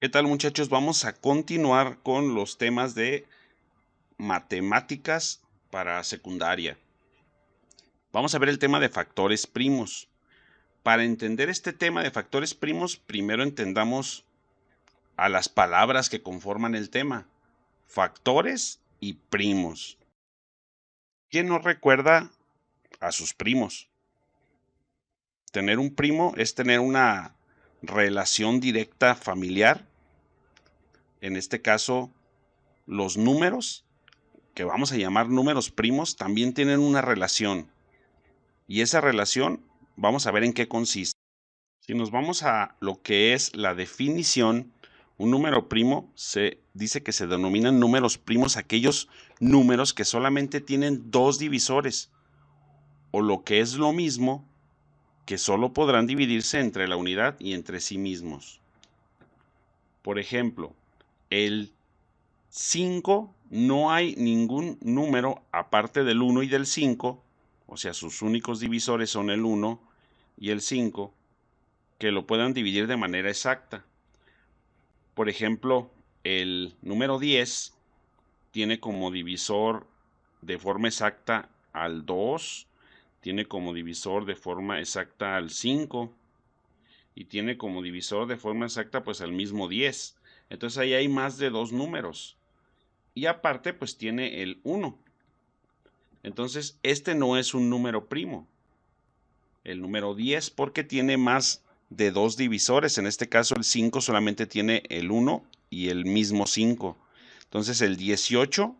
¿Qué tal, muchachos? Vamos a continuar con los temas de matemáticas para secundaria. Vamos a ver el tema de factores primos. Para entender este tema de factores primos, primero entendamos a las palabras que conforman el tema: factores y primos. ¿Quién no recuerda a sus primos? Tener un primo es tener una relación directa familiar. En este caso, los números, que vamos a llamar números primos, también tienen una relación. Y esa relación, vamos a ver en qué consiste. Si nos vamos a lo que es la definición, un número primo se dice que se denominan números primos aquellos números que solamente tienen dos divisores, o lo que es lo mismo, que solo podrán dividirse entre la unidad y entre sí mismos. Por ejemplo, el 5, no hay ningún número aparte del 1 y del 5, o sea, sus únicos divisores son el 1 y el 5, que lo puedan dividir de manera exacta. Por ejemplo, el número 10 tiene como divisor de forma exacta al 2, tiene como divisor de forma exacta al 5 y tiene como divisor de forma exacta pues al mismo 10. Entonces ahí hay más de dos números. Y aparte pues tiene el 1. Entonces este no es un número primo, el número 10, porque tiene más de dos divisores. En este caso el 5 solamente tiene el 1 y el mismo 5. Entonces el 18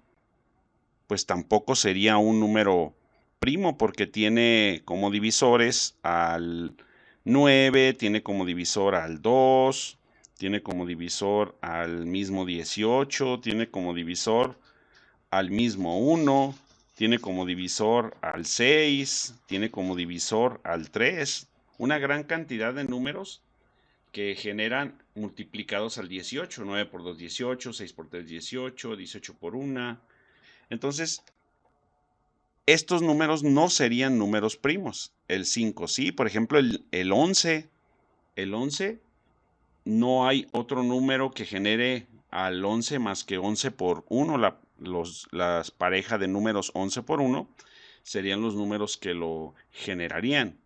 pues tampoco sería un número primo, porque tiene como divisores al 9, tiene como divisor al 2, tiene como divisor al mismo 18, tiene como divisor al mismo 1, tiene como divisor al 6, tiene como divisor al 3, una gran cantidad de números que generan multiplicados al 18, 9 por 2, 18, 6 por 3, 18, 18 por 1. Entonces, estos números no serían números primos. El 5 sí, por ejemplo, el 11. El 11, no hay otro número que genere al 11 más que 11 por 1. Las parejas de números 11 por 1 serían los números que lo generarían.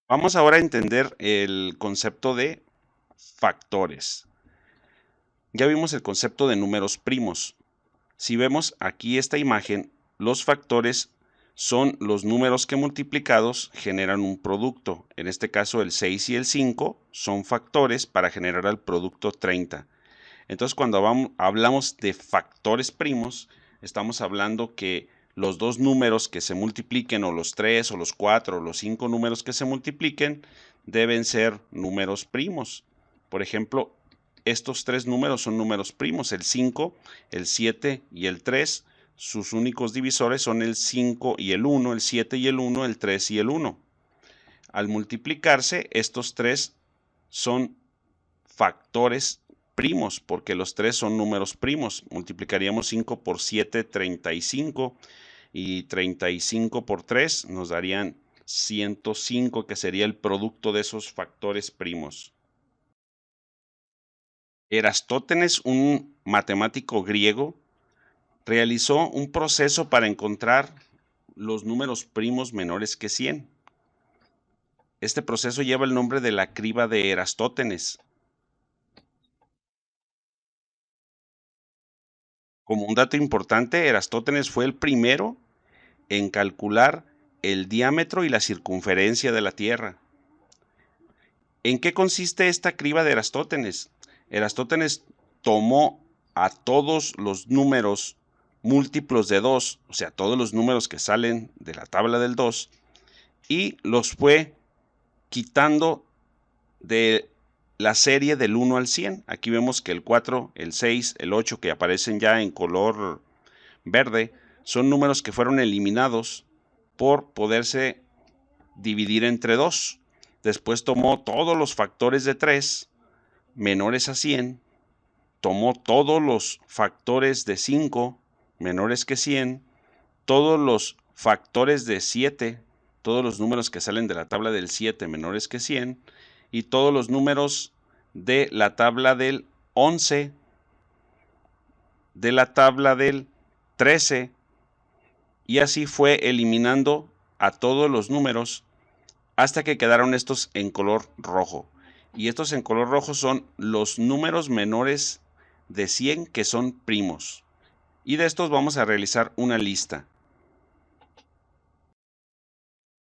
Vamos ahora a entender el concepto de factores. Ya vimos el concepto de números primos. Si vemos aquí esta imagen, los factores son los números que multiplicados generan un producto. En este caso el 6 y el 5 son factores para generar el producto 30. Entonces cuando hablamos de factores primos, estamos hablando que los dos números que se multipliquen, o los 3 o los 4 o los 5 números que se multipliquen, deben ser números primos. Por ejemplo, estos tres números son números primos: el 5, el 7 y el 3. Sus únicos divisores son el 5 y el 1, el 7 y el 1, el 3 y el 1. Al multiplicarse, estos tres son factores primos, porque los tres son números primos. Multiplicaríamos 5 por 7, 35, y 35 por 3 nos darían 105, que sería el producto de esos factores primos. Erastótenes, un matemático griego, realizó un proceso para encontrar los números primos menores que 100. Este proceso lleva el nombre de la criba de Erastótenes. Como un dato importante, Erastótenes fue el primero en calcular el diámetro y la circunferencia de la Tierra. ¿En qué consiste esta criba de Erastótenes? Erastótenes tomó a todos los números múltiplos de 2, o sea, todos los números que salen de la tabla del 2, y los fue quitando de la serie del 1 al 100. Aquí vemos que el 4, el 6, el 8, que aparecen ya en color verde, son números que fueron eliminados por poderse dividir entre 2. Después tomó todos los factores de 3 menores a 100, tomó todos los factores de 5 menores que 100, todos los factores de 7, todos los números que salen de la tabla del 7 menores que 100, y todos los números de la tabla del 11, de la tabla del 13, y así fue eliminando a todos los números hasta que quedaron estos en color rojo. Y estos en color rojo son los números menores de 100 que son primos. Y de estos vamos a realizar una lista.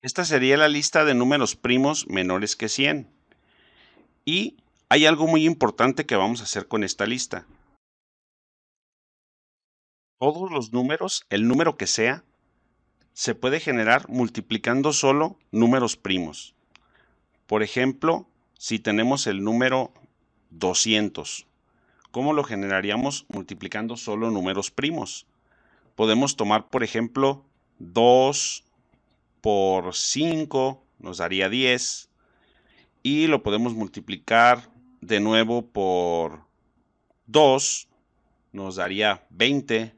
Esta sería la lista de números primos menores que 100. Y hay algo muy importante que vamos a hacer con esta lista. Todos los números, el número que sea, se puede generar multiplicando solo números primos. Por ejemplo, si tenemos el número 200, ¿cómo lo generaríamos multiplicando solo números primos? Podemos tomar, por ejemplo, 2 por 5 nos daría 10 y lo podemos multiplicar de nuevo por 2 nos daría 20.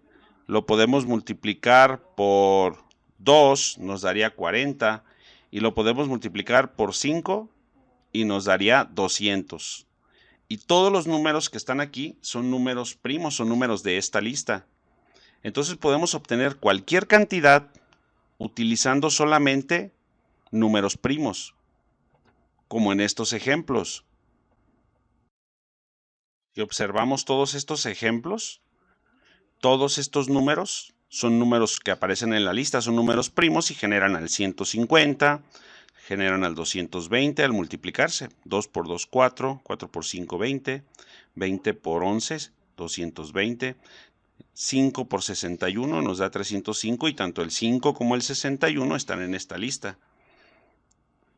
Lo podemos multiplicar por 2 nos daría 40 y lo podemos multiplicar por 5 y nos daría 200. Y todos los números que están aquí son números primos, son números de esta lista. Entonces podemos obtener cualquier cantidad utilizando solamente números primos, como en estos ejemplos. Si observamos todos estos ejemplos, todos estos números son números que aparecen en la lista, son números primos y generan al 150, generan al 220 al multiplicarse. 2 por 2, 4, 4 por 5, 20, 20 por 11, 220, 5 por 61 nos da 305 y tanto el 5 como el 61 están en esta lista.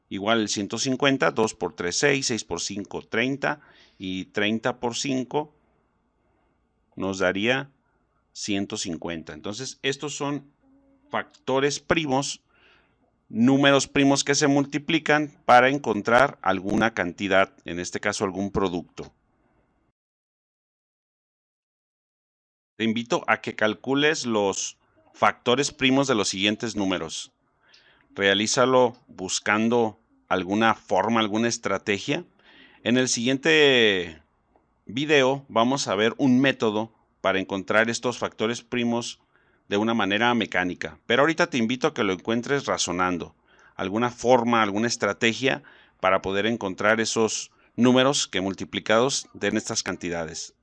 Igual el 150, 2 por 3, 6, 6 por 5, 30 y 30 por 5 nos daría 150. Entonces, estos son factores primos, números primos que se multiplican para encontrar alguna cantidad, en este caso algún producto. Te invito a que calcules los factores primos de los siguientes números. Realízalo buscando alguna forma, alguna estrategia. En el siguiente video vamos a ver un método para encontrar estos factores primos de una manera mecánica. Pero ahorita te invito a que lo encuentres razonando. Alguna forma, alguna estrategia para poder encontrar esos números que multiplicados den estas cantidades.